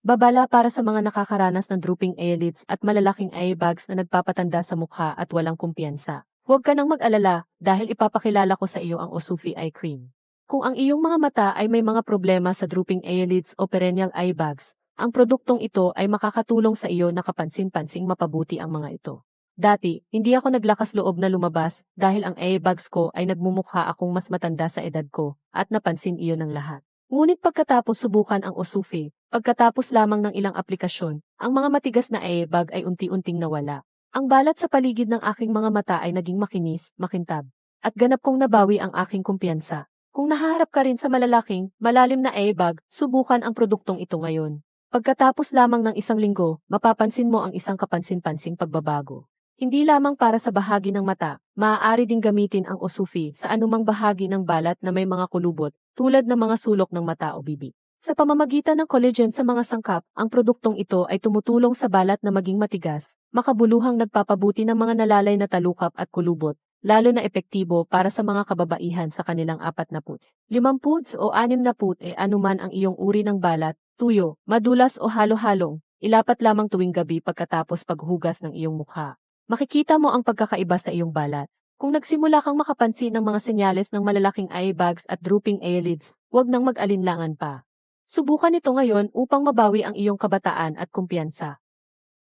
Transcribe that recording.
Babala para sa mga nakakaranas ng drooping eyelids at malalaking eye bags na nagpapatanda sa mukha at walang kumpiyansa. Huwag ka nang mag-alala dahil ipapakilala ko sa iyo ang Osufi Eye Cream. Kung ang iyong mga mata ay may mga problema sa drooping eyelids o perennial eye bags, ang produktong ito ay makakatulong sa iyo na kapansin-pansing mapabuti ang mga ito. Dati, hindi ako naglakas loob na lumabas dahil ang eye bags ko ay nagmumukha akong mas matanda sa edad ko at napansin iyon ng lahat. Ngunit pagkatapos subukan ang Osufi, pagkatapos lamang ng ilang aplikasyon, ang mga matigas na bag ay unti-unting nawala. Ang balat sa paligid ng aking mga mata ay naging makinis, makintab, at ganap kong nabawi ang aking kumpiyansa. Kung nahaharap ka rin sa malalaking, malalim na bag, subukan ang produktong ito ngayon. Pagkatapos lamang ng isang linggo, mapapansin mo ang isang kapansin-pansing pagbabago. Hindi lamang para sa bahagi ng mata, maaari ding gamitin ang Osufi sa anumang bahagi ng balat na may mga kulubot, tulad ng mga sulok ng mata o bibig. Sa pamamagitan ng collagen sa mga sangkap, ang produktong ito ay tumutulong sa balat na maging matigas, makabuluhang nagpapabuti ng mga nalalay na talukap at kulubot, lalo na epektibo para sa mga kababaihan sa kanilang 40, 50 o 60 anuman ang iyong uri ng balat, tuyo, madulas o halo-halong, ilapat lamang tuwing gabi pagkatapos paghugas ng iyong mukha. Makikita mo ang pagkakaiba sa iyong balat. Kung nagsimula kang makapansin ng mga senyales ng malalaking eye bags at drooping eyelids, huwag nang mag-alinlangan pa. Subukan ito ngayon upang mabawi ang iyong kabataan at kumpiyansa.